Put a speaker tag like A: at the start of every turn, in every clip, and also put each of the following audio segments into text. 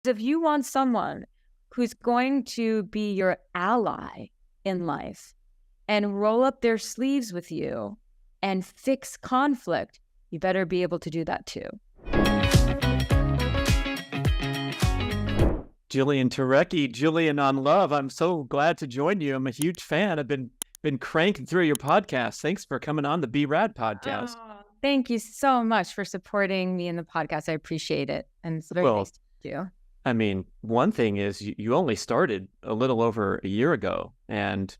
A: If you want someone who's going to be your ally in life and roll up their sleeves with you and fix conflict, you better be able to do that too.
B: Jillian Turecki, Jillian on Love. I'm so glad to join you. I'm a huge fan. I've been cranking through your podcast. Thanks for coming on the B.rad podcast.
A: Oh, thank you so much for supporting me in the podcast. I appreciate it. And it's very nice to meet you.
B: I mean, one thing is you only started a little over a year ago, and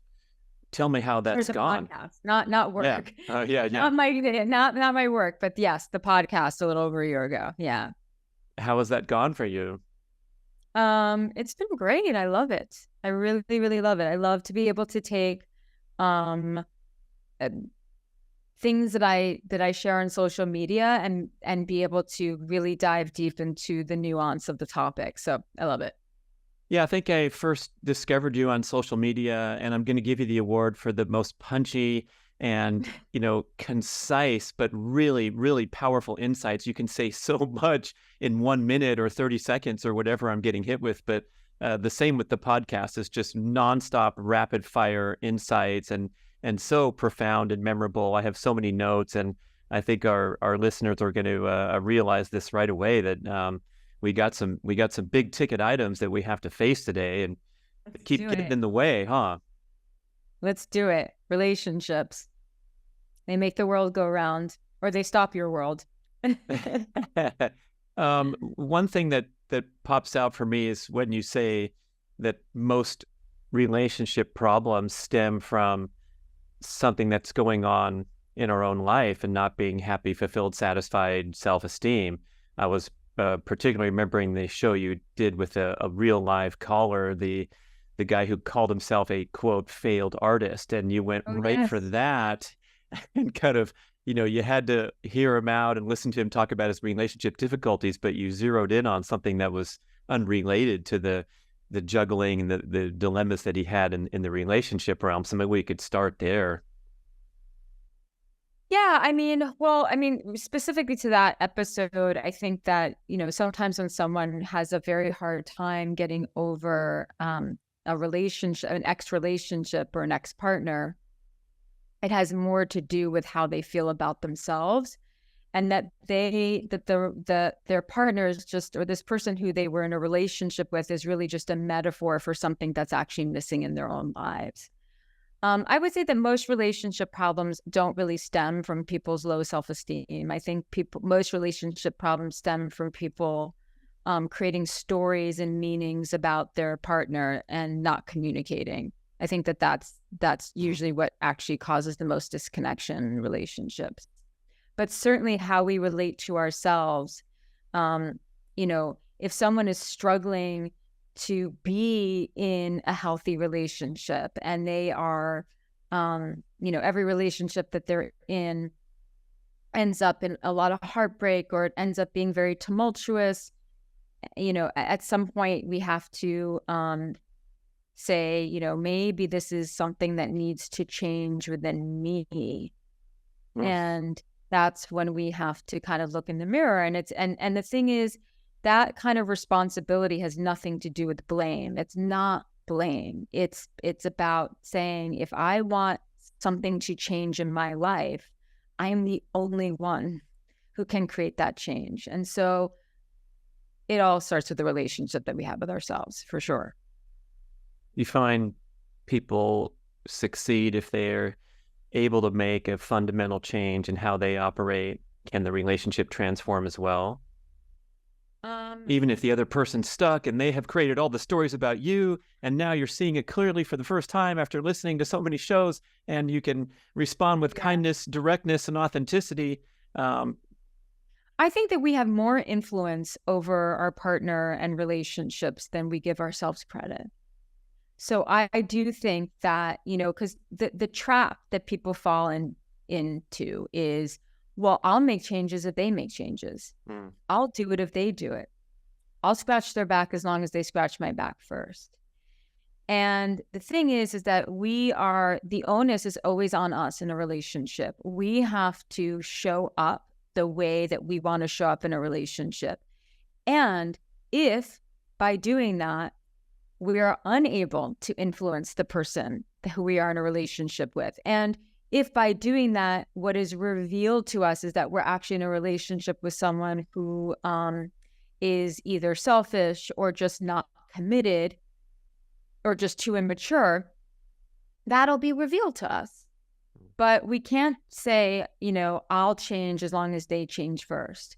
B: tell me how that's gone.
A: Podcast, not work.
B: Yeah.
A: Not my work, but yes, the podcast a little over a year ago. Yeah.
B: How has that gone for you?
A: It's been great. I love it. I really, really love it. I love to be able to take things that I share on social media and be able to really dive deep into the nuance of the topic. So I love it.
B: Yeah, I think I first discovered you on social media, and I'm going to give you the award for the most punchy and, concise, but really, really powerful insights. You can say so much in 1 minute or 30 seconds or whatever I'm getting hit with. But the same with the podcast is just nonstop, rapid fire insights and so profound and memorable. I have so many notes, and I think our listeners are going to realize this right away that we got some big ticket items that we have to face today, and keep getting in the way, huh?
A: Let's do it. Relationships. They make the world go round, or they stop your world.
B: One thing that pops out for me is when you say that most relationship problems stem from something that's going on in our own life and not being happy, fulfilled, satisfied, self-esteem. I was particularly remembering the show you did with a real live caller, the guy who called himself a, quote, failed artist, and you went right for that and kind of, you had to hear him out and listen to him talk about his relationship difficulties, but you zeroed in on something that was unrelated to the juggling and the dilemmas that he had in the relationship realm. So maybe we could start there.
A: Yeah, specifically to that episode, I think that, sometimes when someone has a very hard time getting over a relationship, an ex-relationship or an ex-partner, it has more to do with how they feel about themselves, and that their partner is just, or this person who they were in a relationship with is really just a metaphor for something that's actually missing in their own lives. I would say that most relationship problems don't really stem from people's low self-esteem. I think most relationship problems stem from people creating stories and meanings about their partner and not communicating. I think that's usually what actually causes the most disconnection in relationships. But certainly how we relate to ourselves, if someone is struggling to be in a healthy relationship and they are, every relationship that they're in ends up in a lot of heartbreak, or it ends up being very tumultuous, at some point we have to say, maybe this is something that needs to change within me. And that's when we have to kind of look in the mirror. And and the thing is, that kind of responsibility has nothing to do with blame. It's not blame. It's about saying, if I want something to change in my life, I am the only one who can create that change. And so it all starts with the relationship that we have with ourselves, for sure.
B: You find people succeed if they're able to make a fundamental change in how they operate. Can the relationship transform as well? Even if the other person's stuck and they have created all the stories about you, and now you're seeing it clearly for the first time after listening to so many shows, and you can respond with kindness, directness, and authenticity.
A: I think that we have more influence over our partner and relationships than we give ourselves credit. So I do think that, because the trap that people fall into is, well, I'll make changes if they make changes. I'll do it if they do it. I'll scratch their back as long as they scratch my back first. And the thing is that the onus is always on us in a relationship. We have to show up the way that we want to show up in a relationship. And if by doing that, we are unable to influence the person who we are in a relationship with. And if by doing that, what is revealed to us is that we're actually in a relationship with someone who is either selfish or just not committed or just too immature, that'll be revealed to us. But we can't say, I'll change as long as they change first,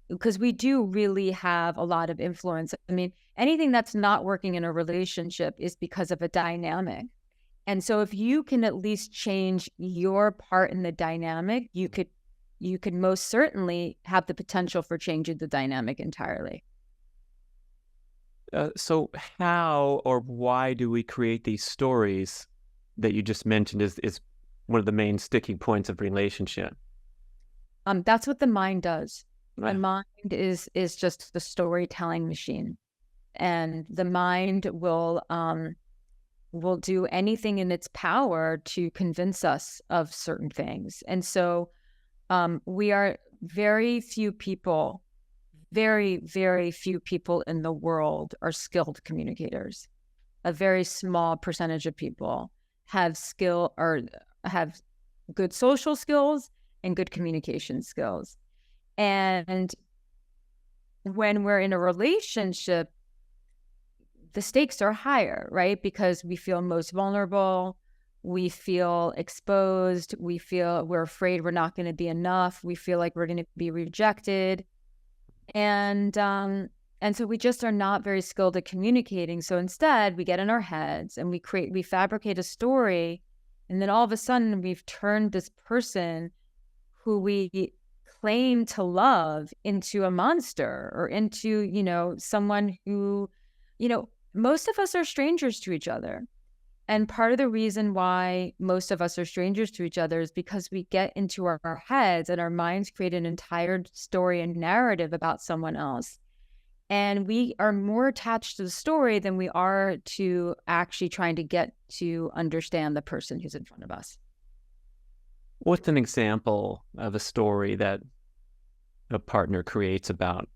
A: because we do really have a lot of influence. I mean, anything that's not working in a relationship is because of a dynamic. And so if you can at least change your part in the dynamic, you could most certainly have the potential for changing the dynamic entirely.
B: So how or why do we create these stories that you just mentioned is one of the main sticking points of relationship?
A: That's what the mind does.
B: Right.
A: The mind is just the storytelling machine, and the mind will do anything in its power to convince us of certain things. And so we are very few people, very, very few people in the world are skilled communicators. A very small percentage of people have skill or have good social skills and good communication skills. And when we're in a relationship, the stakes are higher, right? Because we feel most vulnerable, we feel exposed, we're afraid we're not going to be enough, we feel like we're going to be rejected. And so we just are not very skilled at communicating. So instead, we get in our heads and we fabricate a story, and then all of a sudden we've turned this person who we claim to love into a monster, or into, someone who, most of us are strangers to each other. And part of the reason why most of us are strangers to each other is because we get into our heads and our minds create an entire story and narrative about someone else. And we are more attached to the story than we are to actually trying to get to understand the person who's in front of us.
B: What's an example of a story that a partner creates about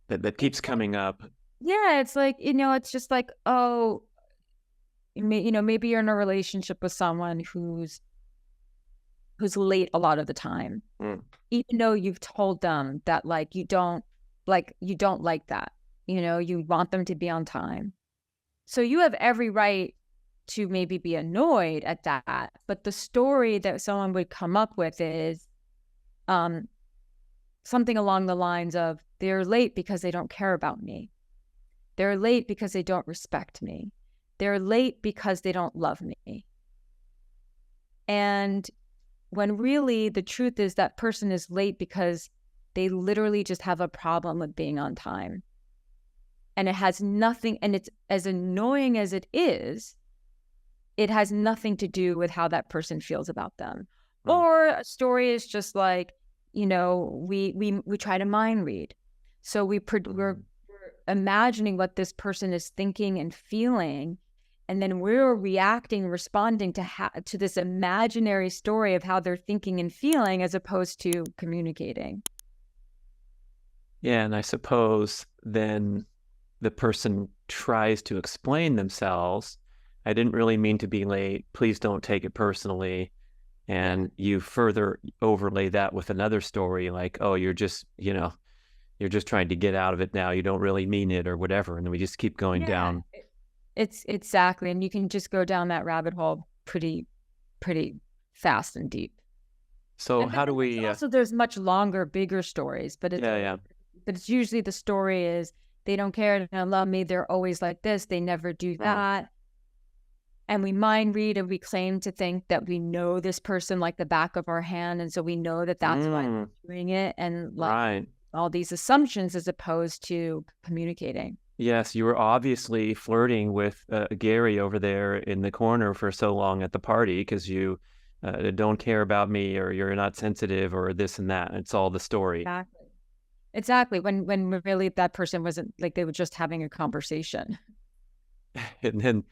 B: that keeps coming up?
A: Yeah, it's like, it's just like, oh, maybe you're in a relationship with someone who's late a lot of the time, even though you've told them that you don't like that, you want them to be on time. So you have every right to maybe be annoyed at that. But the story that someone would come up with is something along the lines of, they're late because they don't care about me. They're late because they don't respect me. They're late because they don't love me. And when really the truth is that person is late because they literally just have a problem with being on time. And it has nothing, and it's as annoying as it is, it has nothing to do with how that person feels about them. Or a story is just like, we try to mind read. So we're imagining what this person is thinking and feeling, and then we're reacting, responding to this imaginary story of how they're thinking and feeling, as opposed to communicating.
B: Yeah, and I suppose then the person tries to explain themselves. I didn't really mean to be late. Please don't take it personally. And you further overlay that with another story like, oh, you're just trying to get out of it now. You don't really mean it or whatever. And we just keep going down.
A: It's exactly. And you can just go down that rabbit hole pretty fast and deep.
B: So how do we...
A: Also, there's much longer, bigger stories, but it's usually the story is, they don't care, they don't love me, they're always like this, they never do that. And we mind read, and we claim to think that we know this person like the back of our hand. And so we know that that's why we're doing it. And all these assumptions, as opposed to communicating.
B: Yes, you were obviously flirting with Gary over there in the corner for so long at the party because you don't care about me, or you're not sensitive, or this and that. It's all the story.
A: Exactly. When really that person wasn't, like, they were just having a conversation.
B: And then,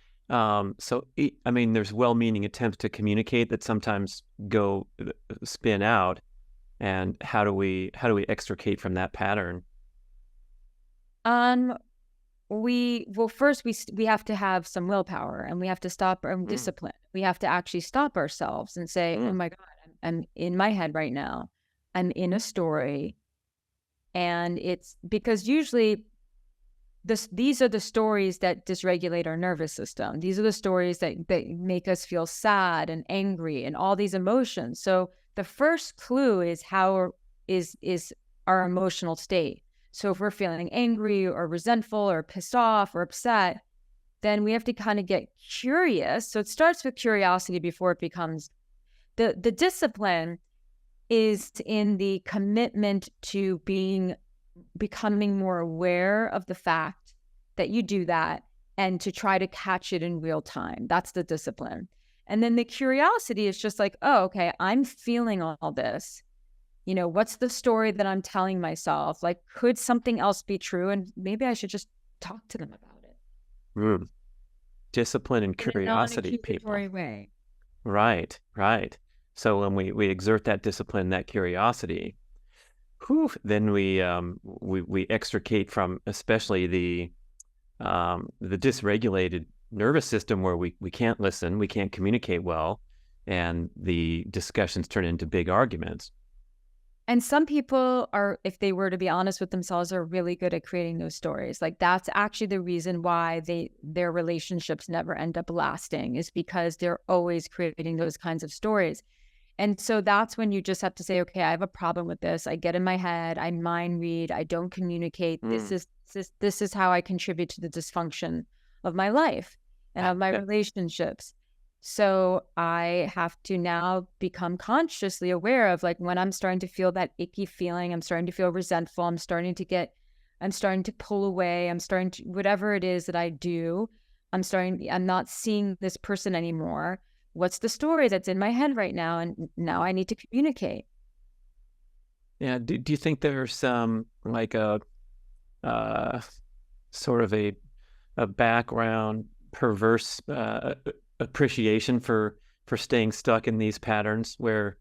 B: there's well-meaning attempts to communicate that sometimes go spin out. And how do we extricate from that pattern?
A: we have to have some willpower, and we have to stop our
B: Mm,
A: discipline. We have to actually stop ourselves and say, oh
B: mm,
A: my God, I'm in my head right now. I'm in a story. And it's because usually these are the stories that dysregulate our nervous system. These are the stories that make us feel sad and angry and all these emotions. So the first clue is is our emotional state. So if we're feeling angry or resentful or pissed off or upset, then we have to kind of get curious. So it starts with curiosity before it becomes the discipline is in the commitment to becoming more aware of the fact that you do that and to try to catch it in real time. That's the discipline. And then the curiosity is just like, oh, okay, I'm feeling all this. What's the story that I'm telling myself? Like, could something else be true? And maybe I should just talk to them about it
B: mm. Discipline and
A: in a
B: curiosity, people.
A: non-accusatory way.
B: Right, right. So when we exert that discipline, that curiosity, then we extricate from especially the dysregulated nervous system where we can't listen, we can't communicate well, and the discussions turn into big arguments.
A: And some people are, if they were to be honest with themselves, are really good at creating those stories. Like that's actually the reason why their relationships never end up lasting, is because they're always creating those kinds of stories. And so that's when you just have to say, okay, I have a problem with this. I get in my head, I mind read, I don't communicate.
B: Mm.
A: This is how I contribute to the dysfunction of my life and of my
B: Yeah.
A: relationships. So I have to now become consciously aware of, like, when I'm starting to feel that icky feeling, I'm starting to feel resentful, I'm starting to pull away, I'm starting to, whatever it is that I do, I'm not seeing this person anymore. What's the story that's in my head right now? And now I need to communicate.
B: Yeah. Do you think there's like a sort of a background perverse appreciation for staying stuck in these patterns where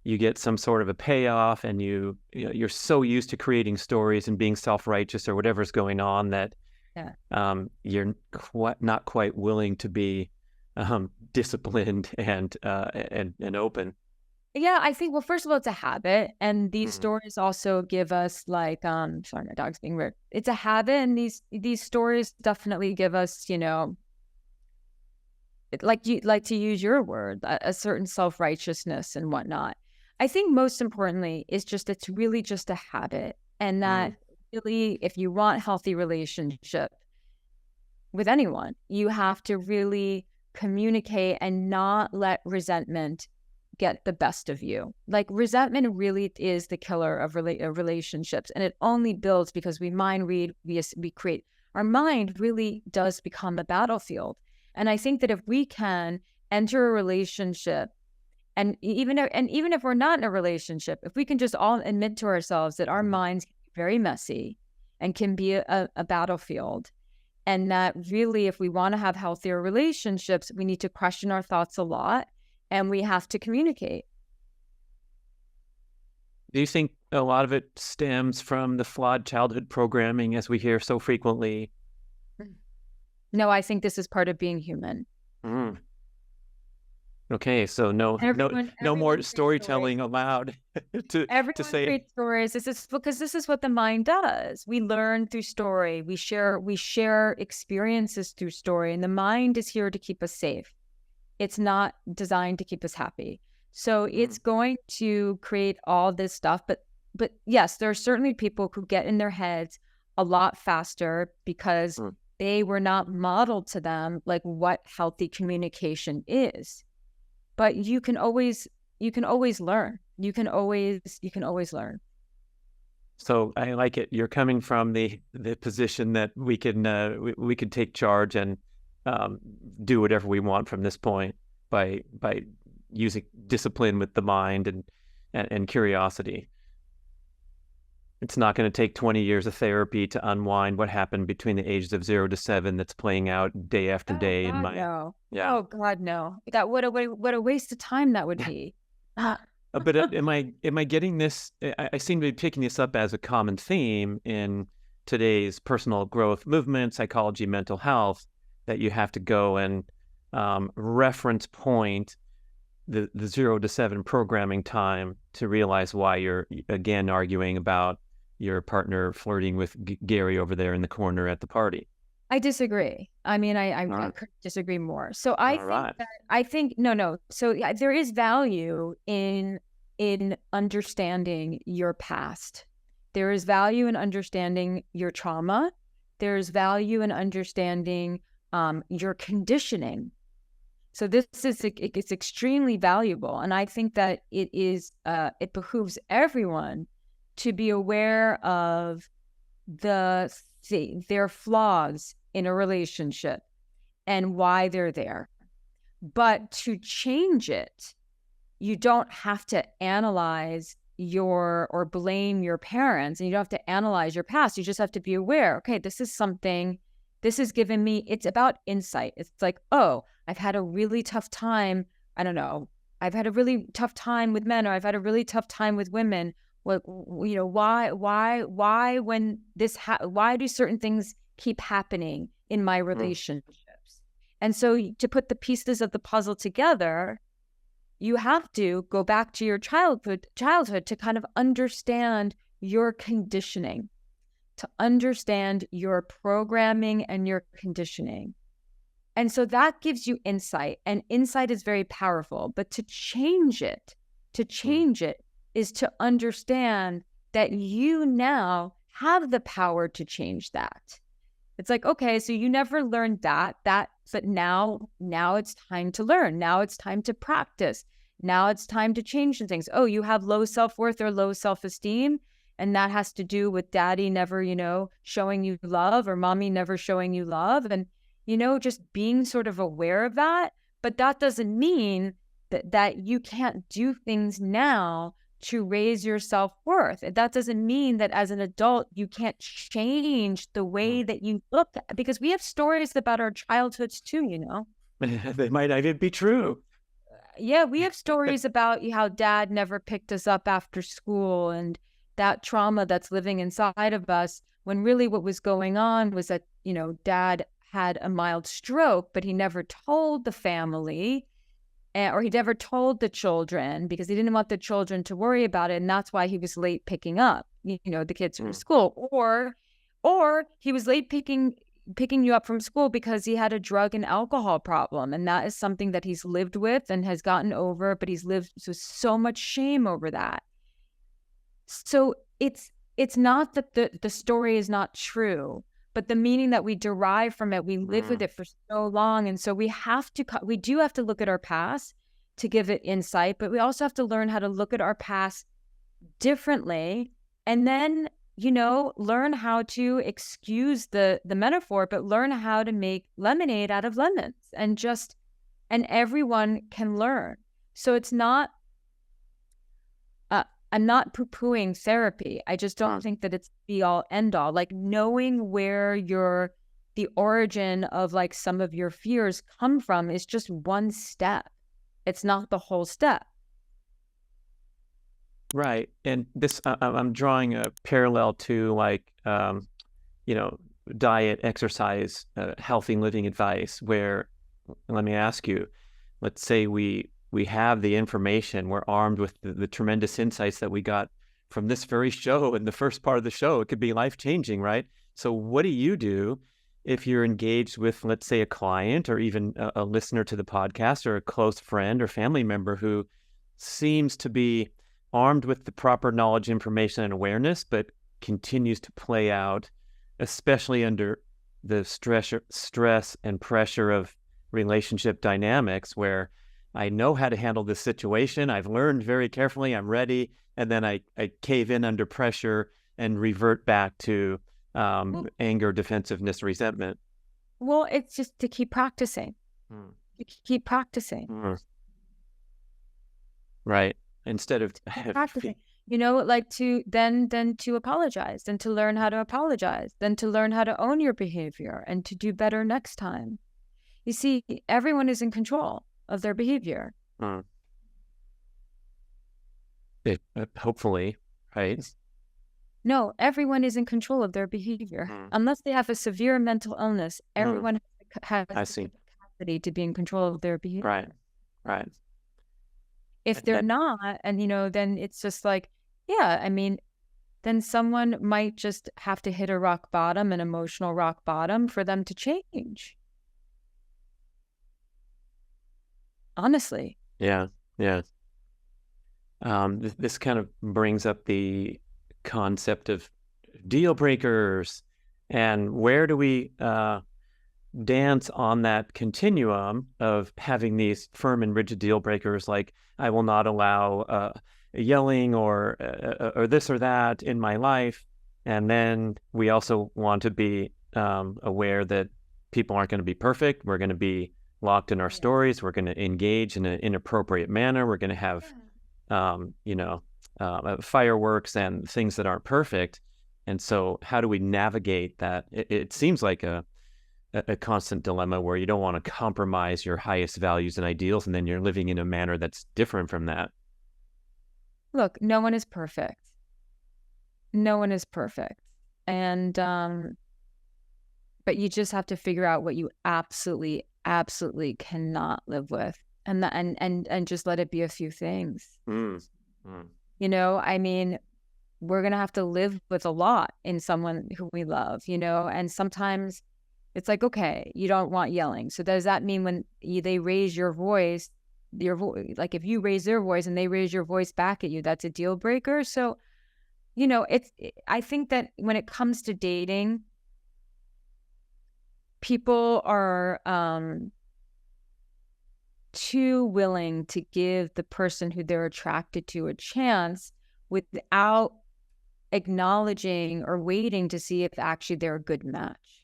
B: you get some sort of a payoff and you're so used to creating stories and being self-righteous or whatever's going on that
A: Yeah.
B: you're not quite willing to be disciplined and open.
A: Yeah, I think, well, first of all, it's a habit. And these
B: Mm,
A: stories also give us, like, sorry, my dog's being weird. It's a habit, and these stories definitely give us, like to use your word, a certain self-righteousness and whatnot. I think most importantly is just it's really just a habit. And
B: mm,
A: that really, if you want healthy relationship with anyone, you have to really communicate and not let resentment get the best of you. Like, resentment really is the killer of relationships, and it only builds because we mind read, we create. Our mind really does become a battlefield. And I think that if we can enter a relationship, and even if we're not in a relationship, if we can just all admit to ourselves that our
B: mm.
A: minds can be very messy and can be a battlefield, and that really, if we want to have healthier relationships, we need to question our thoughts a lot, and we have to communicate.
B: Do you think a lot of it stems from the flawed childhood programming as we hear so frequently?
A: No, I think this is part of being human.
B: Mm. Okay, so no more
A: Everyone creates stories.
B: storytelling allowed to
A: Everyone
B: say.
A: creates stories. This is because this is what the mind does. We learn through story. We share experiences through story, and the mind is here to keep us safe. It's not designed to keep us happy. So it's
B: Mm,
A: going to create all this stuff. But yes, there are certainly people who get in their heads a lot faster because
B: mm.
A: they were not modeled to them like what healthy communication is. But you can always learn. You can always learn.
B: So I like it. You're coming from the position that we could take charge and um, do whatever we want from this point by using discipline with the mind and curiosity. It's not going to take 20 years of therapy to unwind what happened between the ages of 0 to 7 that's playing out day after
A: Oh
B: day in
A: God,
B: my.
A: no.
B: Yeah.
A: Oh God, no. That what a waste of time that would be. Ah,
B: But am I getting this? I seem to be picking this up as a common theme in today's personal growth movement, psychology, mental health, that you have to go and reference point the 0 to 7 programming time to realize why you're again arguing about your partner flirting with Gary over there in the corner at the party.
A: I disagree. I mean, I
B: Right.
A: couldn't disagree more. So
B: All right.
A: I think no. So yeah, there is value in understanding your past. There is value in understanding your trauma. There's value in understanding your conditioning. So it's extremely valuable, and I think that it behooves everyone to be aware of their flaws in a relationship and why they're there. But to change it, you don't have to analyze or blame your parents, and you don't have to analyze your past. You just have to be aware, okay, this is giving me, it's about insight. It's like, oh, I've had a really tough time. I don't know. I've had a really tough time with men, or I've had a really tough time with women. Well, why why do certain things keep happening in my relationships? And so to put the pieces of the puzzle together, you have to go back to your childhood to kind of understand your conditioning, to understand your programming and your conditioning. And so that gives you insight, and insight is very powerful. But to change it is to understand that you now have the power to change that. It's like, okay, so you never learned that, but now it's time to learn. Now it's time to practice. Now it's time to change some things. Oh, you have low self-worth or low self-esteem, and that has to do with daddy never, showing you love, or mommy never showing you love. And, just being sort of aware of that. But that doesn't mean that you can't do things now to raise your self-worth. That doesn't mean that as an adult, you can't change the way that you look, because we have stories about our childhoods too,
B: They might not even be true.
A: Yeah, we have stories about how dad never picked us up after school, and that trauma that's living inside of us, when really what was going on was that, dad had a mild stroke, but he never told the family, or he never told the children because he didn't want the children to worry about it. And that's why he was late picking up, the kids from school, or he was late picking you up from school because he had a drug and alcohol problem. And that is something that he's lived with and has gotten over, but he's lived with so much shame over that. So it's not that the story is not true, but the meaning that we derive from it, we live with it for so long. And so we do have to look at our past to give it insight, but we also have to learn how to look at our past differently, and then, learn how to, excuse the metaphor, but learn how to make lemonade out of lemons, and everyone can learn. So it's not, I'm not poo-pooing therapy. I just don't think that it's be all end all. Like, knowing where the origin of like some of your fears come from is just one step. It's not the whole step.
B: Right. And this, I'm drawing a parallel to like, diet, exercise, healthy living advice, where, let me ask you, let's say we have the information, we're armed with the tremendous insights that we got from this very show in the first part of the show. It could be life-changing, right? So what do you do if you're engaged with, let's say, a client, or even a listener to the podcast, or a close friend or family member who seems to be armed with the proper knowledge, information, and awareness, but continues to play out, especially under the stress and pressure of relationship dynamics, where I know how to handle this situation, I've learned very carefully, I'm ready, and then I cave in under pressure and revert back to anger, defensiveness, resentment?
A: Well, it's just to keep practicing. Keep practicing.
B: Right. Instead of
A: practicing, like to apologize, then to learn how to apologize, then to learn how to own your behavior and to do better next time. You see, everyone is in control of their behavior.
B: Hopefully, right?
A: No, everyone is in control of their behavior. Unless they have a severe mental illness, everyone has
B: I
A: the
B: see.
A: capacity to be in control of their behavior.
B: Right. Right.
A: If they're not, and then it's just like, yeah, I mean, then someone might just have to hit a rock bottom, an emotional rock bottom, for them to change. Honestly.
B: Yeah. Yeah. This kind of brings up the concept of deal breakers, and where do we dance on that continuum of having these firm and rigid deal breakers, like I will not allow yelling or this or that in my life, and then we also want to be aware that people aren't going to be perfect. We're going to be locked in our stories. We're going to engage in an inappropriate manner. We're going to have fireworks and things that aren't perfect. And so how do we navigate that? It seems like a constant dilemma where you don't want to compromise your highest values and ideals, and then you're living in a manner that's different from that.
A: Look, no one is perfect. No one is perfect. And, but you just have to figure out what you absolutely, absolutely cannot live with. And just let it be a few things. I mean, we're going to have to live with a lot in someone who we love, and sometimes it's like, okay, you don't want yelling. So does that mean when they raise your voice, like if you raise their voice and they raise your voice back at you, that's a deal breaker? So, I think that when it comes to dating, people are too willing to give the person who they're attracted to a chance without acknowledging or waiting to see if actually they're a good match.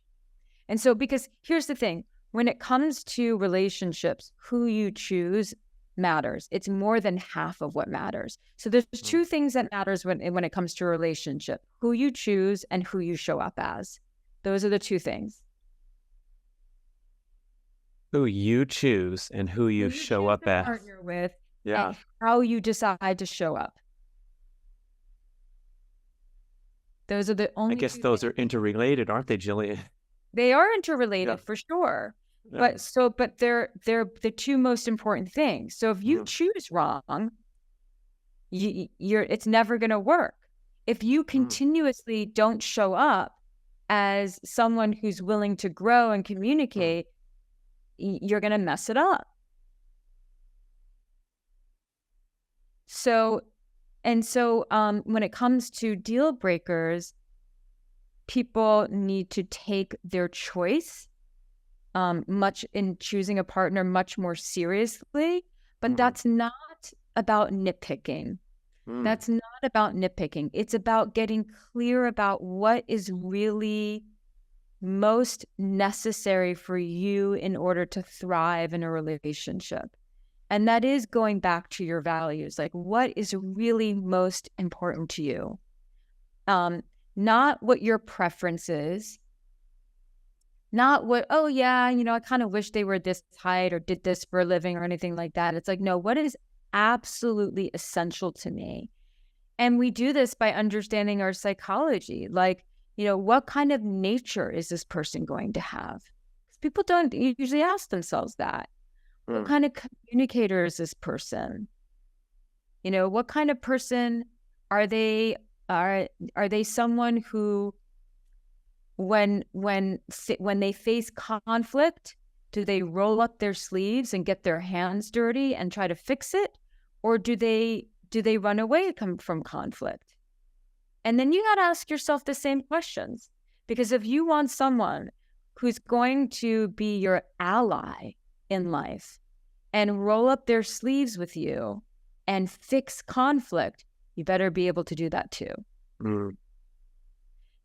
A: And so, because here's the thing, when it comes to relationships, who you choose matters. It's more than half of what matters. So there's two things that matters when it comes to a relationship: who you choose and who you show up as. Those are the two things.
B: Who you choose and who you show up as.
A: Partner with,
B: yeah,
A: and how you decide to show up. Those are the only.
B: I guess those are interrelated, aren't they, Jillian?
A: They are interrelated for sure. Yeah. But they're the two most important things. So if you choose wrong, it's never going to work. If you continuously don't show up as someone who's willing to grow and communicate, you're going to mess it up. So when it comes to deal breakers, people need to take their choice much in choosing a partner much more seriously, but that's not about nitpicking. That's not about nitpicking. It's about getting clear about what is really most necessary for you in order to thrive in a relationship. And that is going back to your values. Like, what is really most important to you? Not what your preference is. Not what, oh yeah, I kind of wish they were this height or did this for a living or anything like that. It's like, no, what is absolutely essential to me? And we do this by understanding our psychology. Like, what kind of nature is this person going to have? Because people don't usually ask themselves that. What kind of communicator is this person? What kind of person are they? Are they someone who, when they face conflict, do they roll up their sleeves and get their hands dirty and try to fix it, or do they run away from conflict? And then you got to ask yourself the same questions, because if you want someone who's going to be your ally in life and roll up their sleeves with you and fix conflict, you better be able to do that too.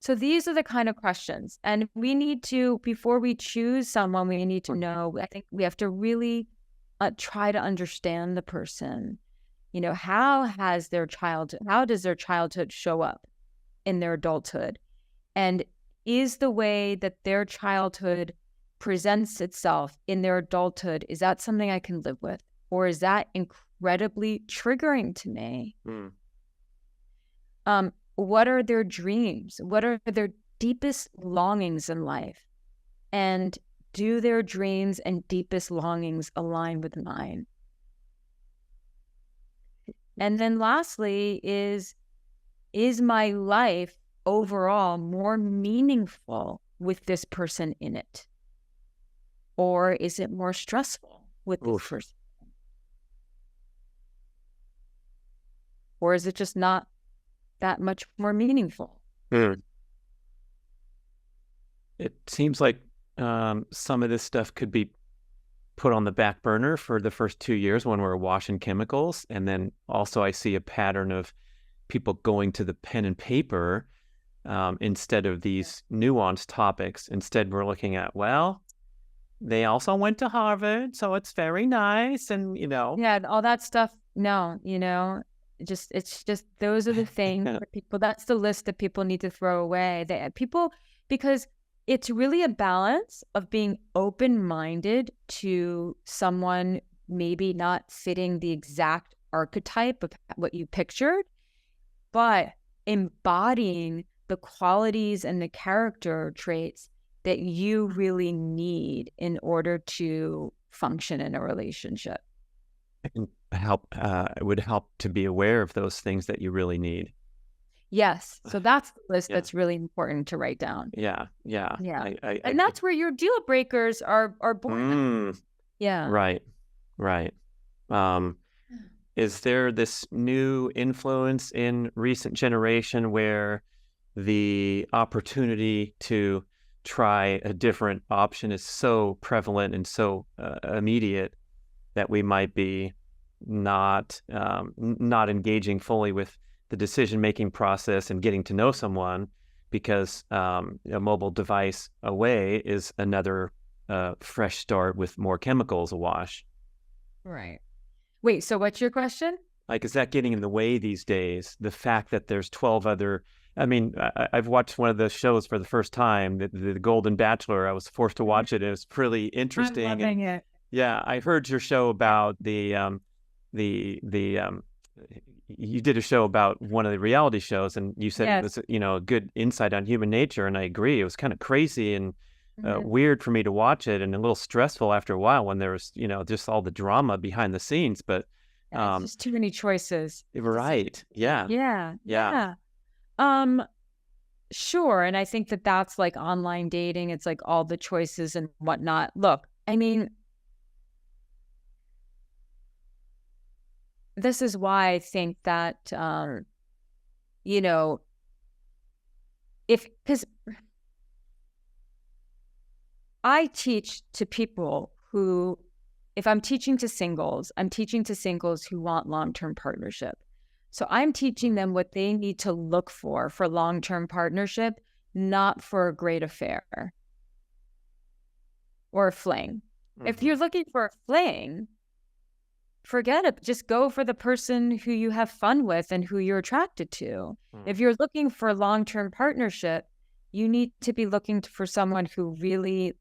A: So these are the kind of questions. And we need to, before we choose someone, we need to know, I think we have to really try to understand the person. How does their childhood show up in their adulthood? And is the way that their childhood presents itself in their adulthood, is that something I can live with? Or is that incredibly triggering to me? what are their dreams? What are their deepest longings in life? And do their dreams and deepest longings align with mine? And then lastly is my life overall more meaningful with this person in it? Or is it more stressful with this person? Or is it just not that much more meaningful?
B: It seems like some of this stuff could be put on the back burner for the first 2 years when we're washing chemicals. And then also I see a pattern of people going to the pen and paper instead of these nuanced topics. Instead, we're looking at, well, they also went to Harvard, so it's very nice. And,
A: Yeah, all that stuff. No, it's just those are the things for people. That's the list that people need to throw away. Because it's really a balance of being open-minded to someone maybe not fitting the exact archetype of what you pictured, but embodying the qualities and the character traits that you really need in order to function in a relationship.
B: And it would help to be aware of those things that you really need.
A: Yes. So that's the list that's really important to write down.
B: Yeah.
A: And that's where your deal breakers are born. Yeah.
B: Right. Is there this new influence in recent generation where the opportunity to try a different option is so prevalent and so immediate that we might be not engaging fully with the decision-making process and getting to know someone because a mobile device away is another fresh start with more chemicals awash?
A: Right. Wait, so what's your question?
B: Like, is that getting in the way these days? The fact that there's 12 other... I mean, I've watched one of the shows for the first time, the Golden Bachelor. I was forced to watch it. It was pretty interesting.
A: I'm loving it.
B: Yeah, I heard your show about you did a show about one of the reality shows, and you said it was, a good insight on human nature, and I agree. It was kind of crazy and weird for me to watch it, and a little stressful after a while when there was, just all the drama behind the scenes. But
A: it's just too many choices.
B: Right. Yeah.
A: Sure. And I think that's like online dating. It's like all the choices and whatnot. Look, I mean, this is why I think that, because I teach to people who, if I'm teaching to singles, I'm teaching to singles who want long-term partnership. So I'm teaching them what they need to look for long-term partnership, not for a great affair or a fling. If you're looking for a fling, forget it. Just go for the person who you have fun with and who you're attracted to. If you're looking for long-term partnership, you need to be looking for someone who really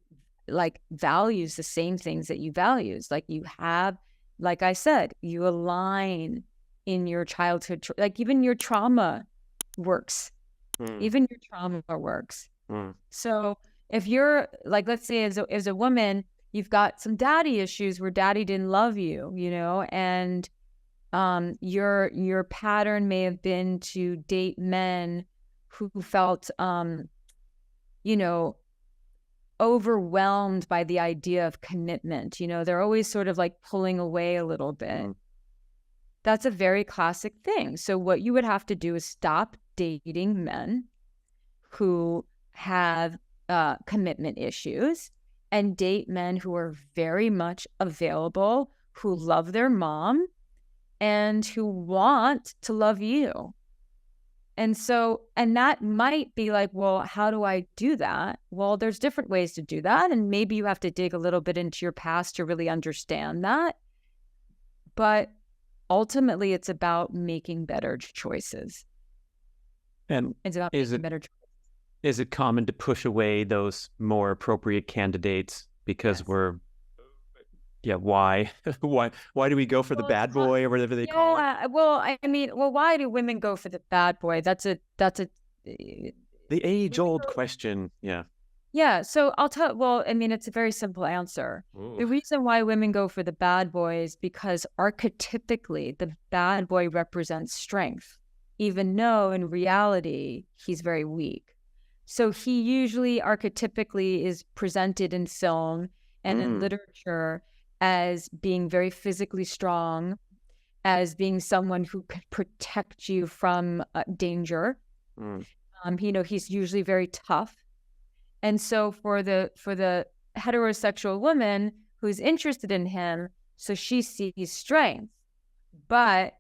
A: values the same things that you values. Like you have, like I said, you align in your childhood, even your trauma works. Even your trauma works. So if you're let's say as a woman, you've got some daddy issues where daddy didn't love you, and your pattern may have been to date men who felt, overwhelmed by the idea of commitment. They're always sort of pulling away a little bit. That's a very classic thing. So what you would have to do is stop dating men who have commitment issues and date men who are very much available, who love their mom and who want to love you. And that might be well, how do I do that? Well, there's different ways to do that. And maybe you have to dig a little bit into your past to really understand that. But ultimately, it's about making better choices.
B: And
A: it's about making better choices.
B: Is it common to push away those more appropriate candidates because we're, Yeah, why? Why do we go for the
A: Well, it's
B: bad boy or whatever they call it?
A: yeah. Well, I mean, well, why do women go for the bad boy?
B: The
A: Women
B: age-old
A: go,
B: question. Yeah.
A: yeah. So I'll tell. Well, I mean, it's a very simple answer.
B: Ooh.
A: The reason why women go for the bad boy is because archetypically the bad boy represents strength, even though in reality he's very weak. So he usually archetypically is presented in film and in
B: Mm.
A: literature as being very physically strong, as being someone who could protect you from danger.
B: Mm.
A: He's usually very tough. And so for the heterosexual woman who's interested in him, so she sees strength. But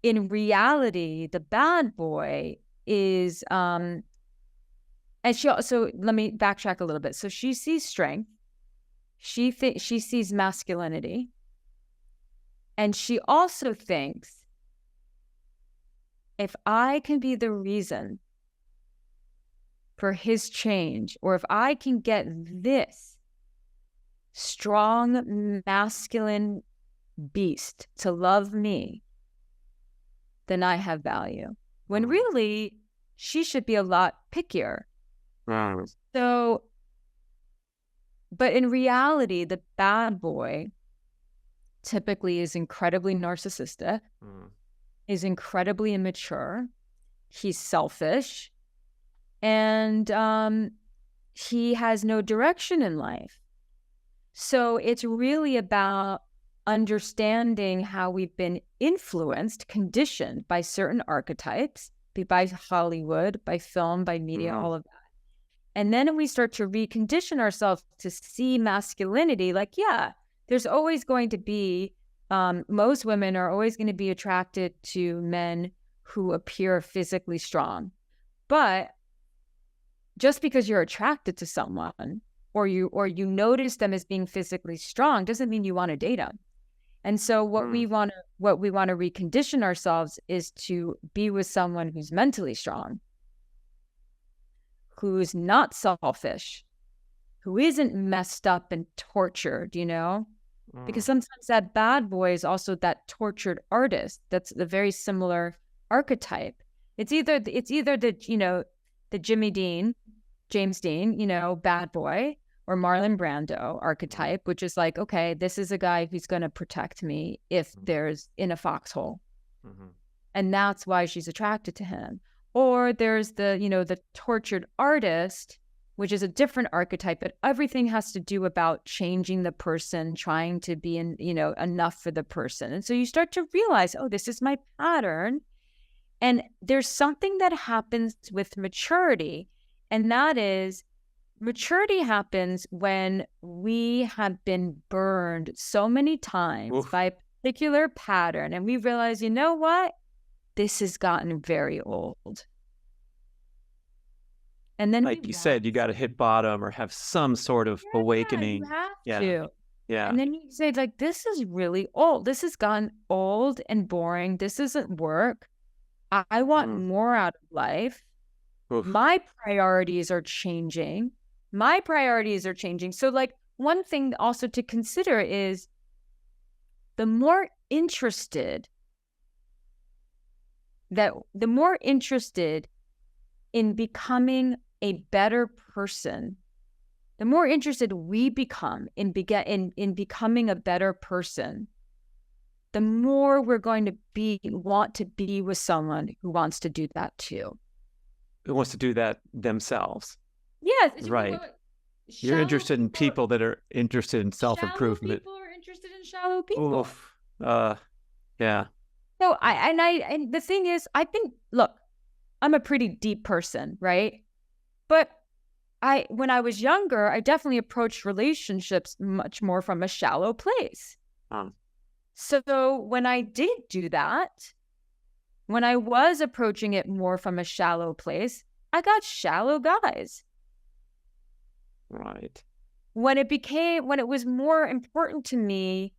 A: in reality, the bad boy is and she also, let me backtrack a little bit. So she sees strength. She sees masculinity. And she also thinks, if I can be the reason for his change, or if I can get this strong masculine beast to love me, then I have value. When really she should be a lot pickier.
B: Mm.
A: So, but in reality, the bad boy typically is incredibly narcissistic, is incredibly immature, he's selfish, and he has no direction in life. So it's really about understanding how we've been influenced, conditioned by certain archetypes, by Hollywood, by film, by media, all of that. And then we start to recondition ourselves to see masculinity like, yeah, there's always going to be, most women are always going to be attracted to men who appear physically strong. But just because you're attracted to someone or you notice them as being physically strong doesn't mean you want to date them. And so what we want to recondition ourselves is to be with someone who's mentally strong, who's not selfish, who isn't messed up and tortured, because sometimes that bad boy is also that tortured artist. That's the very similar archetype. It's either the James Dean, bad boy, or Marlon Brando archetype, which is like, okay, this is a guy who's going to protect me if there's in a foxhole. And that's why she's attracted to him. Or there's the tortured artist, which is a different archetype, but everything has to do about changing the person, trying to be enough for the person. And so you start to realize, oh, this is my pattern. And there's something that happens with maturity. And that is, maturity happens when we have been burned so many times by a particular pattern. And we realize, you know what? This has gotten very old. And then,
B: like you said, you got to hit bottom or have some sort of awakening.
A: You have to.
B: Yeah.
A: And then you say, like, this is really old. This has gotten old and boring. This doesn't work. I want more out of life. My priorities are changing. So, like, one thing also to consider is the more interested in becoming a better person, the more interested we become in becoming a better person, the more we're going to want to be with someone who wants to do that too.
B: Who wants to do that themselves.
A: Yes.
B: Right. You're interested in people that are interested in self-improvement.
A: People are interested in shallow people.
B: Yeah.
A: So and the thing is, I'm a pretty deep person, right? But when I was younger, I definitely approached relationships much more from a shallow place. So when I did do that, when I was approaching it more from a shallow place, I got shallow guys.
B: Right.
A: When it was more important to me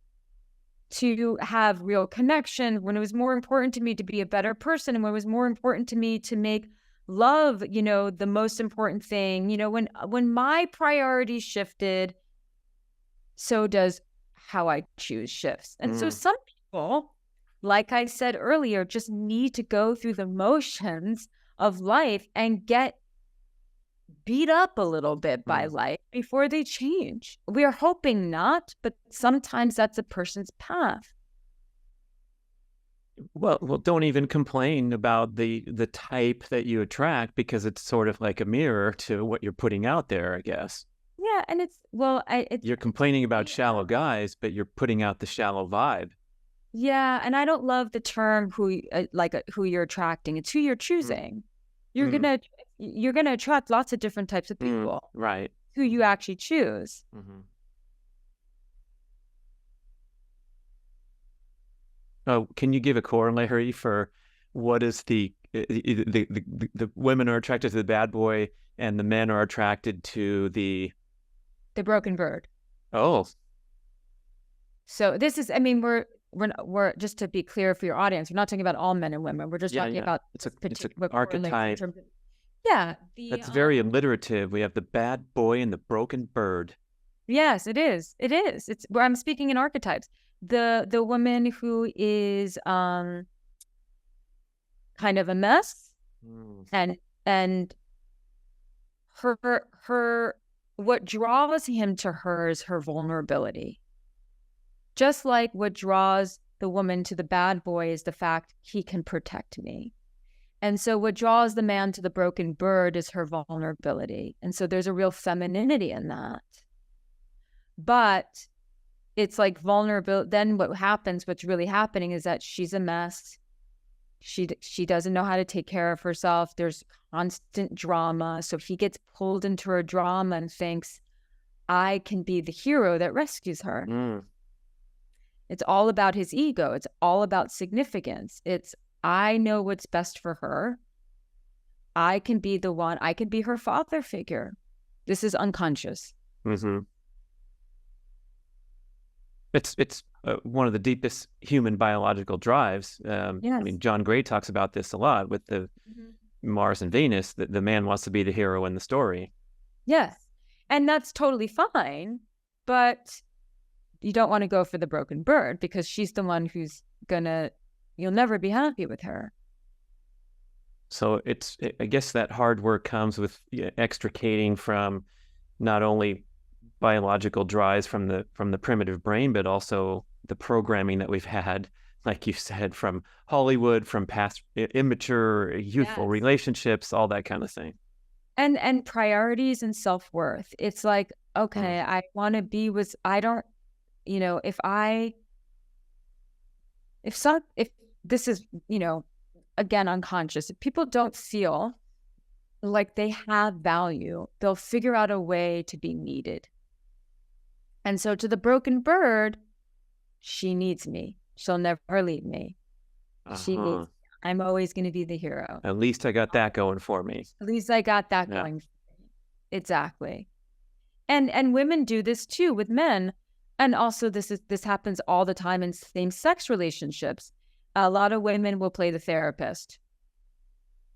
A: to have real connection, when it was more important to me to be a better person, and when it was more important to me to make love, the most important thing, when my priorities shifted, so does how I choose shifts. And so
B: Mm.
A: some people, like I said earlier, just need to go through the motions of life and get beat up a little bit by
B: Mm.
A: life before they change. We are hoping not, but sometimes that's a person's path.
B: Well, don't even complain about the type that you attract, because it's sort of like a mirror to what you're putting out there, I guess.
A: Yeah, and it's well,
B: You're complaining about shallow guys, but you're putting out the shallow vibe.
A: yeah, and I don't love the term who you're attracting. It's who you're
B: Mm.
A: choosing. You're
B: Mm.
A: gonna you're gonna attract lots of different types of
B: Mm.
A: people.
B: Right.
A: Who you actually choose.
B: Mm-hmm. Oh, can you give a corollary for what is the women are attracted to the bad boy and the men are attracted to the
A: The broken bird.
B: oh
A: So this is, I mean, we're just to be clear for your audience, we're not talking about all men and women. We're just
B: yeah,
A: talking
B: yeah,
A: about
B: it's
A: this
B: an
A: particular correlation in
B: archetype
A: terms of, yeah,
B: that's very alliterative. We have the bad boy and the broken bird.
A: yes, it is. It is. It's where I'm speaking in archetypes. The woman who is kind of a mess,
B: Mm.
A: and her what draws him to her is her vulnerability. Just like what draws the woman to the bad boy is the fact he can protect me. And so what draws the man to the broken bird is her vulnerability. And so there's a real femininity in that. But it's like vulnerable. Then what happens, what's really happening is that she's a mess. She doesn't know how to take care of herself. There's constant drama. So he gets pulled into her drama and thinks, I can be the hero that rescues her.
B: Mm.
A: It's all about his ego. It's all about significance. It's, I know what's best for her. I can be the one, I can be her father figure. This is unconscious.
B: Mm-hmm. It's one of the deepest human biological drives. I
A: Yes.
B: mean, John Gray talks about this a lot with the Mars and Venus, that the man wants to be the hero in the story.
A: Yes. And that's totally fine. But you don't want to go for the broken bird because she's the one who's you'll never be happy with her.
B: So I guess that hard work comes with extricating from not only biological drives from the primitive brain, but also the programming that we've had, like you said, from Hollywood, from past immature, youthful relationships, all that kind of thing.
A: And priorities and self-worth. It's like, okay, I want to be with, I don't, if this is, again, unconscious, if people don't feel like they have value, they'll figure out a way to be needed. And so to the broken bird, she needs me. She'll never leave me. She needs, I'm always going to be the hero.
B: At least I got that going for me.
A: At least I got that going for me. Exactly. And women do this too with men. And also this happens all the time in same-sex relationships. A lot of women will play the therapist,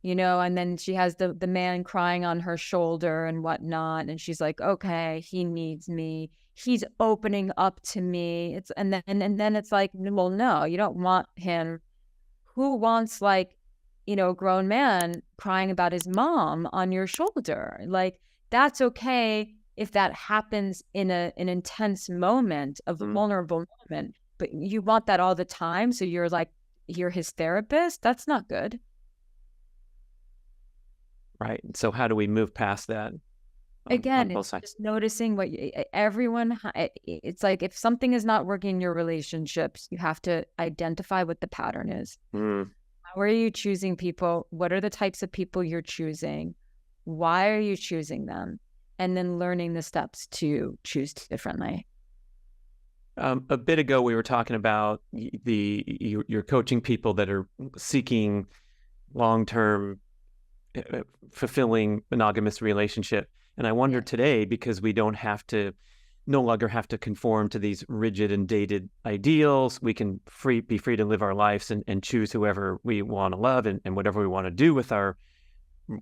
A: and then she has the man crying on her shoulder and whatnot. And she's like, okay, he needs me. He's opening up to me. And then it's like, well, no, you don't want him. Who wants a grown man crying about his mom on your shoulder? Like, that's okay if that happens in an intense moment, a vulnerable moment, but you want that all the time. So you're his therapist. That's not good.
B: Right. So how do we move past that?
A: Again, it's just noticing what it's like, if something is not working in your relationships, you have to identify what the pattern is. How are you choosing people? What are the types of people you're choosing? Why are you choosing them? And then learning the steps to choose differently.
B: A bit ago, we were talking about you're coaching people that are seeking long-term, fulfilling monogamous relationship. And I wonder today, because we don't no longer have to conform to these rigid and dated ideals. We can be free to live our lives and choose whoever we want to love and whatever we want to do with our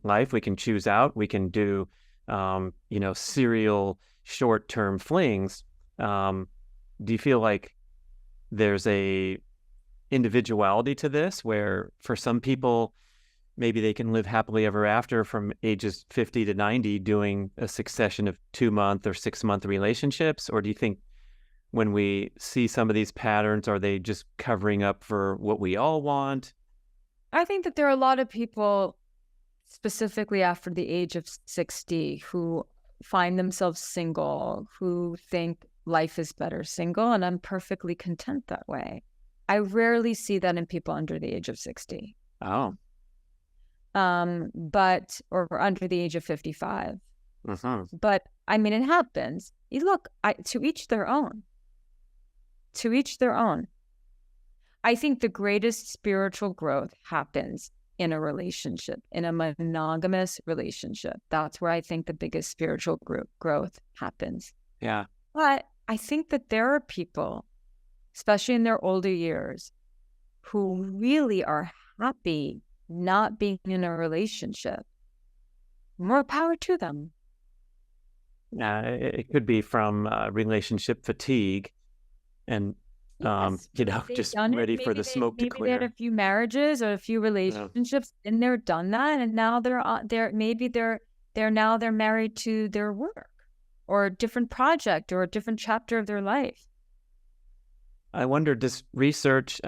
B: life. We can choose out. We can do, serial short-term flings. do you feel like there's a individuality to this, where for some people, maybe they can live happily ever after from ages 50 to 90 doing a succession of 2-month or 6-month relationships? Or do you think when we see some of these patterns, are they just covering up for what we all want?
A: I think that there are a lot of people, specifically after the age of 60, who find themselves single, who think life is better single, and I'm perfectly content that way. I rarely see that in people under the age of 60.
B: Oh.
A: Or under the age of 55. But I mean, it happens. To each their own. To each their own. I think the greatest spiritual growth happens in a relationship, in a monogamous relationship. That's where I think the biggest spiritual growth happens.
B: Yeah.
A: But I think that there are people, especially in their older years, who really are happy not being in a relationship. More power to them.
B: It could be from relationship fatigue and,
A: Yes,
B: just ready for the smoke to
A: maybe they had
B: clear.
A: a few marriages or a few relationships, and they're done that, and now they're married to their work or a different project or a different chapter of their life.
B: I wonder, does research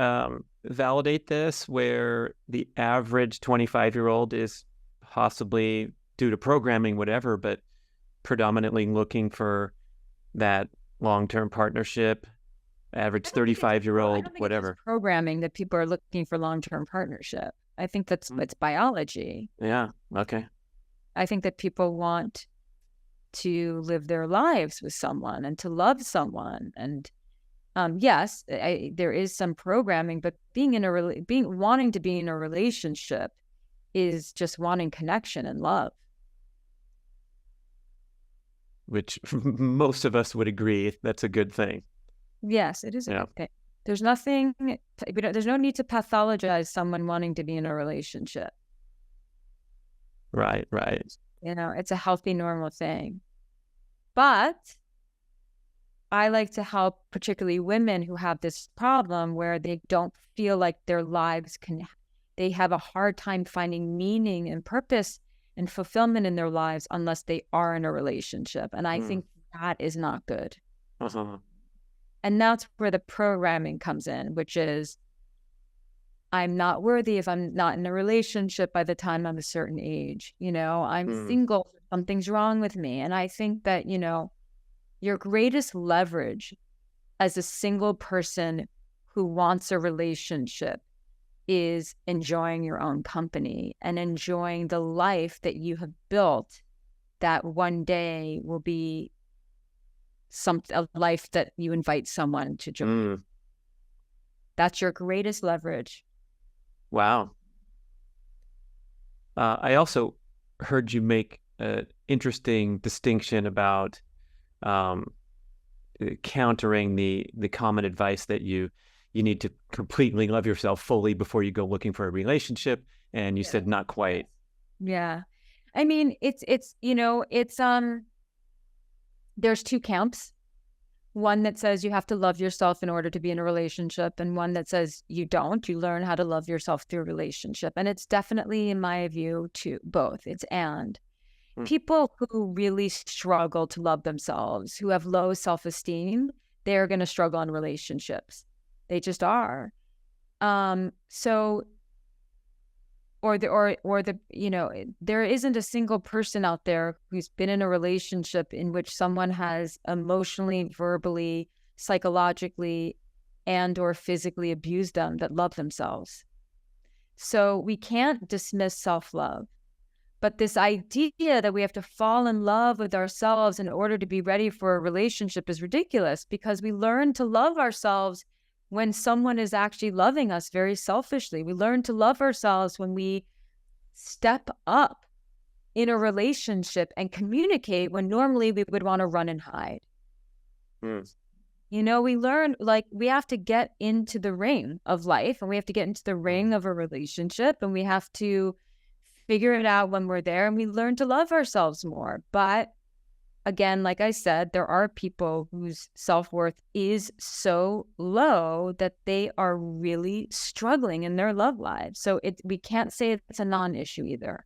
B: validate this, where the average 25-year-old is possibly, due to programming, whatever, but predominantly looking for that long-term partnership? Average 35-year-old, whatever.
A: It's programming that people are looking for long-term partnership. I think that's it's biology.
B: Yeah. Okay.
A: I think that people want to live their lives with someone and to love someone. And yes, there is some programming, but wanting to be in a relationship is just wanting connection and love.
B: Which most of us would agree that's a good thing.
A: Yes, it is a good thing. There's no need to pathologize someone wanting to be in a relationship.
B: Right.
A: It's a healthy, normal thing. But I like to help particularly women who have this problem where they don't feel like their lives they have a hard time finding meaning and purpose and fulfillment in their lives unless they are in a relationship. And I think that is not good. And that's where the programming comes in, which is, I'm not worthy if I'm not in a relationship by the time I'm a certain age. I'm single, something's wrong with me. And I think that, your greatest leverage as a single person who wants a relationship is enjoying your own company and enjoying the life that you have built that one day will be a life that you invite someone to join. That's your greatest leverage.
B: Wow. I also heard you make an interesting distinction about countering the common advice that you need to completely love yourself fully before you go looking for a relationship. And you said not quite.
A: Yeah. I mean, there's two camps. One that says you have to love yourself in order to be in a relationship, and one that says you don't. You learn how to love yourself through a relationship. And it's definitely, in my view, both. It's and. People who really struggle to love themselves, who have low self-esteem, they're going to struggle in relationships. They just are. There isn't a single person out there who's been in a relationship in which someone has emotionally, verbally, psychologically, and or physically abused them that love themselves. So we can't dismiss self-love. But this idea that we have to fall in love with ourselves in order to be ready for a relationship is ridiculous, because we learn to love ourselves when someone is actually loving us very selfishly. We learn to love ourselves when we step up in a relationship and communicate when normally we would want to run and hide. We learn, we have to get into the ring of life, and we have to get into the ring of a relationship, and we have to figure it out when we're there, and we learn to love ourselves more. But again, like I said, there are people whose self-worth is so low that they are really struggling in their love lives. So we can't say it's a non-issue either.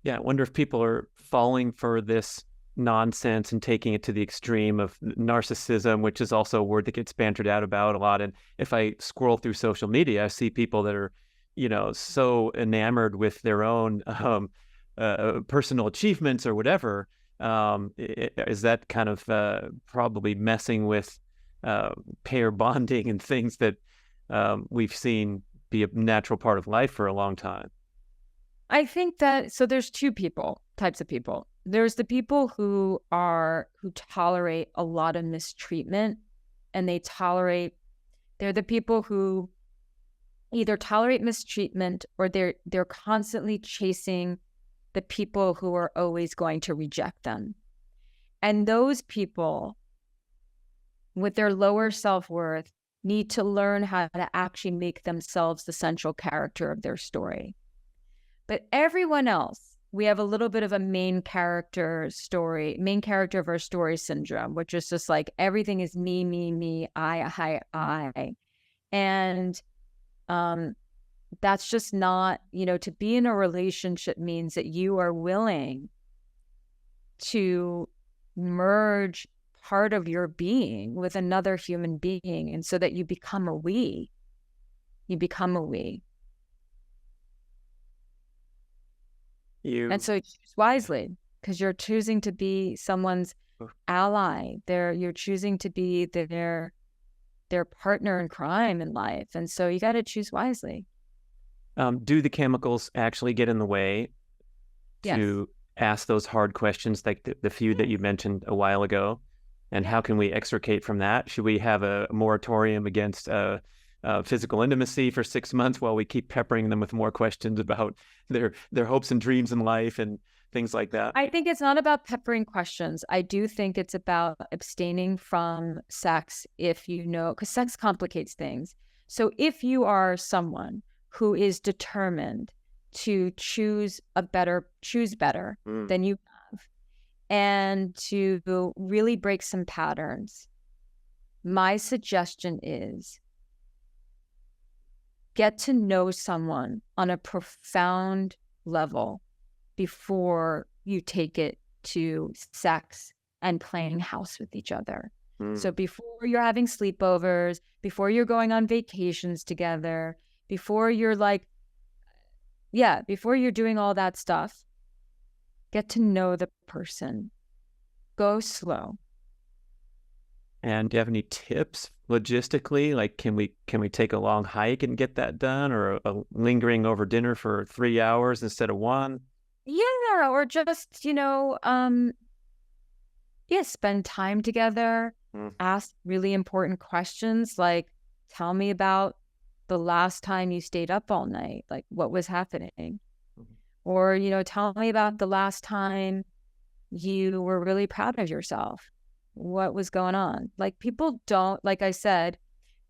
B: Yeah, I wonder if people are falling for this nonsense and taking it to the extreme of narcissism, which is also a word that gets bantered out about a lot. And if I scroll through social media, I see people that are, so enamored with their own personal achievements or whatever. Is that kind of probably messing with pair bonding and things that we've seen be a natural part of life for a long time?
A: I think that, so there's two types of people. There's the people who tolerate a lot of mistreatment, and they're the people who either tolerate mistreatment or they're constantly chasing the people who are always going to reject them. And those people with their lower self-worth need to learn how to actually make themselves the central character of their story. But everyone else, we have a little bit of a main character of our story syndrome, which is just like everything is me, me, me, I. And that's just not, to be in a relationship means that you are willing to merge part of your being with another human being, and so that you become a we. And so choose wisely, because you're choosing to be someone's ally. You're choosing to be their partner in crime in life. And so you got to choose wisely.
B: Do the chemicals actually get in the way to ask those hard questions, like the few that you mentioned a while ago? And how can we extricate from that? Should we have a moratorium against physical intimacy for 6 months while we keep peppering them with more questions about their hopes and dreams in life and things like that?
A: I think it's not about peppering questions. I do think it's about abstaining from sex because sex complicates things. So if you are someone who is determined to choose better than you have, and to really break some patterns, my suggestion is get to know someone on a profound level before you take it to sex and playing house with each other. So before you're having sleepovers, before you're going on vacations together, before you're before you're doing all that stuff, get to know the person. Go slow.
B: And do you have any tips logistically? Like, can we take a long hike and get that done, or a lingering over dinner for 3 hours instead of 1?
A: Yeah, or just, spend time together, ask really important questions, like, tell me about the last time you stayed up all night, like what was happening? Or, tell me about the last time you were really proud of yourself. What was going on? Like, like I said,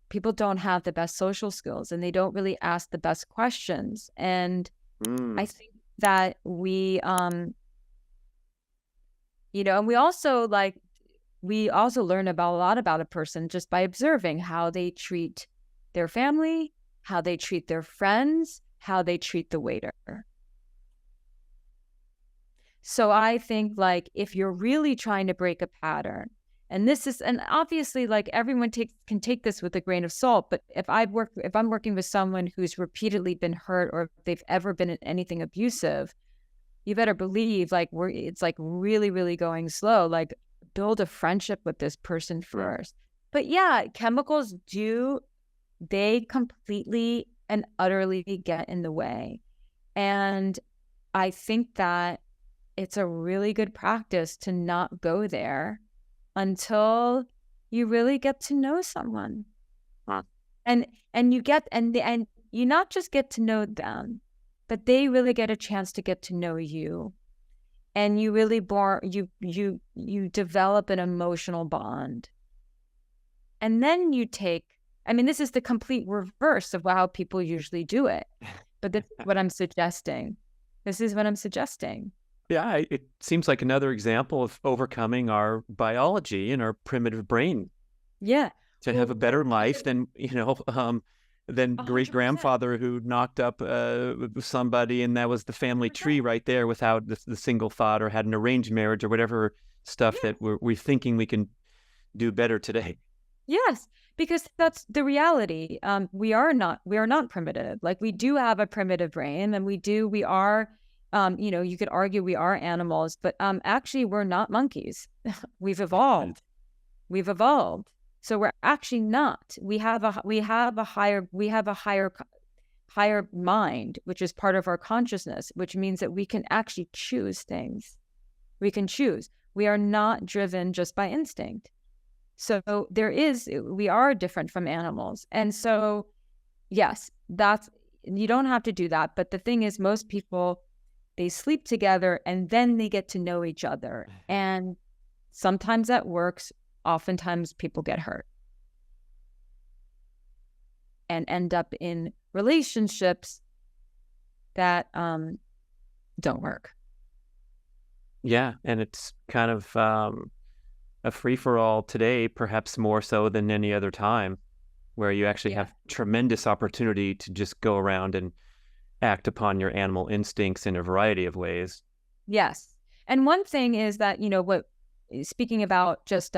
A: people don't have the best social skills, and they don't really ask the best questions. And I think that and we also learn a lot about a person just by observing how they treat their family, how they treat their friends, how they treat the waiter. So I think, like, if you're really trying to break a pattern, and obviously, like, everyone can take this with a grain of salt, but if I'm working with someone who's repeatedly been hurt, or if they've ever been in anything abusive, you better believe, like, it's like really, really going slow. Like, build a friendship with this person first. But yeah, chemicals they completely and utterly get in the way. And I think that it's a really good practice to not go there until you really get to know someone. And you not just get to know them, but they really get a chance to get to know you. And you really you develop an emotional bond. And then this is the complete reverse of how people usually do it. But this is what I'm suggesting.
B: Yeah, it seems like another example of overcoming our biology and our primitive brain
A: Yeah.
B: to have
A: Well,
B: a better life
A: because
B: than great
A: 100%.
B: grandfather who knocked up somebody, and that was the family tree
A: 100%.
B: right there without the single thought, or had an arranged marriage or whatever stuff
A: Yeah.
B: that we're thinking we can do better today.
A: Yes, because that's the reality. We are not primitive. Like we do have a primitive brain, and we are, you could argue we are animals, but actually we're not monkeys. We've evolved. We've evolved. So we're actually not. We have a higher mind, which is part of our consciousness, which means that we can actually choose things. We can choose. We are not driven just by instinct. So we are different from animals. And so, yes, you don't have to do that. But the thing is, most people, they sleep together and then they get to know each other. And sometimes that works. Oftentimes people get hurt and end up in relationships that don't work.
B: Yeah, and it's kind of a free-for-all today, perhaps more so than any other time, where you actually
A: Yeah.
B: have tremendous opportunity to just go around and act upon your animal instincts in a variety of ways.
A: Yes. And one thing is that, speaking about just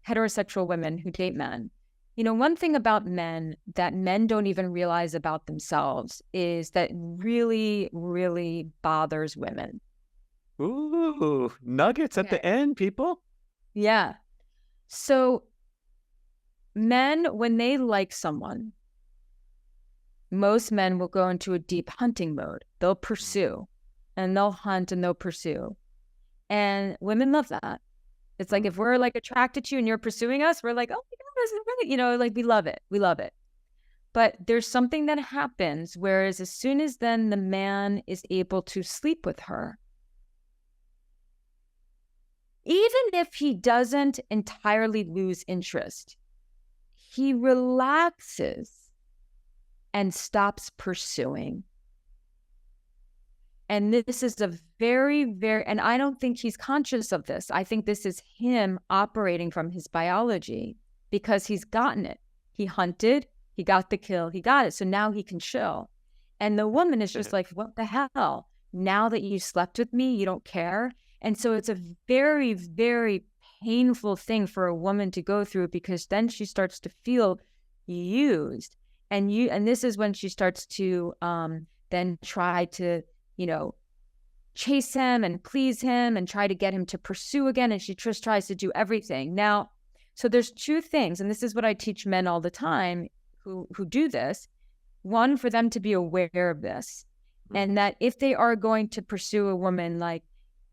A: heterosexual women who date men, one thing about men that men don't even realize about themselves is that really, really bothers women.
B: Ooh, nuggets at the
A: Okay.
B: end, people.
A: Yeah. So men, when they like someone, most men will go into a deep hunting mode. They'll pursue and they'll hunt and they'll pursue. And women love that. It's like if we're like attracted to you and you're pursuing us, we're like, oh my God, this is really, like we love it. We love it. But there's something that happens, whereas as soon as then the man is able to sleep with her, even if he doesn't entirely lose interest, he relaxes and stops pursuing. And this is a very, very, and I don't think he's conscious of this. I think this is him operating from his biology because he's gotten it. He hunted, he got the kill, he got it. So now he can chill. And the woman is just like, what the hell? Now that you slept with me, you don't care. And so it's a very, very painful thing for a woman to go through, because then she starts to feel used. And this is when she starts to then try to, chase him and please him and try to get him to pursue again. And she just tries to do everything. Now, so there's two things, and this is what I teach men all the time who do this. One, for them to be aware of this, and that if they are going to pursue a woman,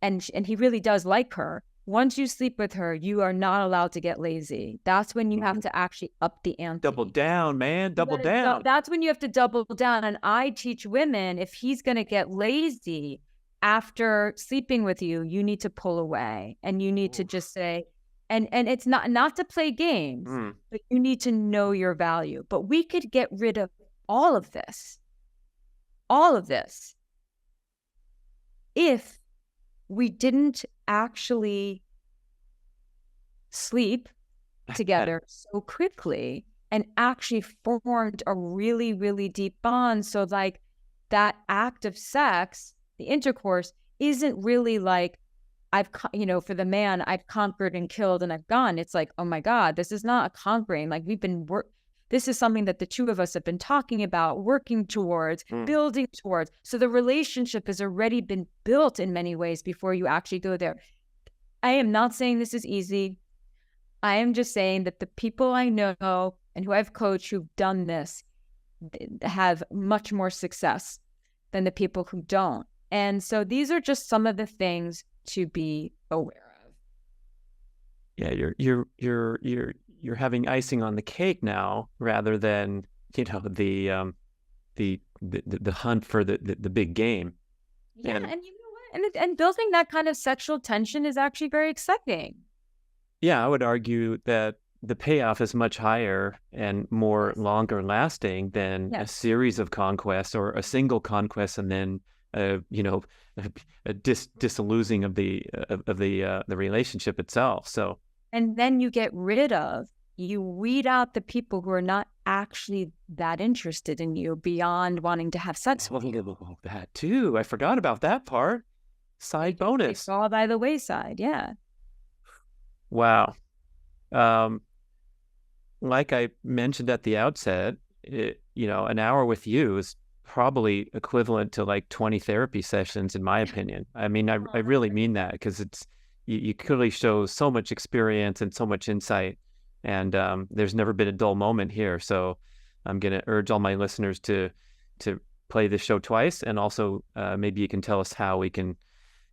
A: and he really does like her, once you sleep with her, you are not allowed to get lazy. That's when you have to actually up the ante.
B: Double down, man. Double down.
A: That's when you have to double down. And I teach women, if he's going to get lazy after sleeping with you, you need to pull away, and you need to just say, and it's not to play games, but you need to know your value. But we could get rid of all of this, if we didn't actually sleep together so quickly and actually formed a really, really deep bond. So like that act of sex, the intercourse, isn't really like, for the man, I've conquered and killed and I've gone. It's like, oh my God, this is not a conquering. Like this is something that the two of us have been talking about, working towards, building towards. So the relationship has already been built in many ways before you actually go there. I am not saying this is easy. I am just saying that the people I know and who I've coached who've done this have much more success than the people who don't. And so these are just some of the things to be aware of.
B: Yeah, you're having icing on the cake now, rather than the hunt for the big game.
A: Yeah, and you know what? And building that kind of sexual tension is actually very exciting.
B: Yeah, I would argue that the payoff is much higher and more longer lasting than a series of conquests or a single conquest and then you know, a disillusioning of the relationship itself. So,
A: And then you weed out the people who are not actually that interested in you beyond wanting to have sex with you.
B: that too. I forgot about that part. Side
A: They
B: bonus.
A: fall by the wayside. Yeah.
B: Wow. Um, like I mentioned at the outset, an hour with you is probably equivalent to like 20 therapy sessions, in my opinion. I mean, I really mean that, because you clearly show so much experience and so much insight, and there's never been a dull moment here. So I'm going to urge all my listeners to play this show twice, and also maybe you can tell us how we can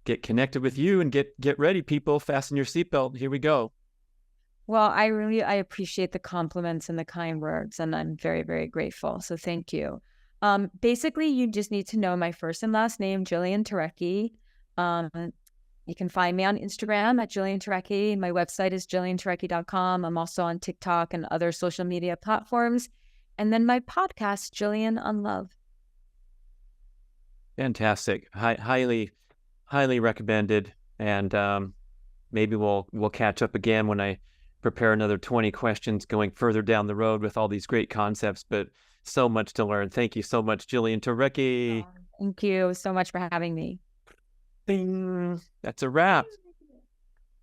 B: get connected with you, and get ready, people. Fasten your seatbelt. Here we go.
A: Well, I appreciate the compliments and the kind words, and I'm very, very grateful. So thank you. Basically, you just need to know my first and last name, Jillian Turecki. You can find me on Instagram at Jillian Turecki. My website is jillianturecki.com. I'm also on TikTok and other social media platforms. And then my podcast, Jillian on Love.
B: Fantastic. Highly recommended. And maybe we'll catch up again when I prepare another 20 questions going further down the road with all these great concepts, but so much to learn. Thank you so much, Jillian Turecki.
A: Thank you so much for having me.
B: Ding. That's a wrap.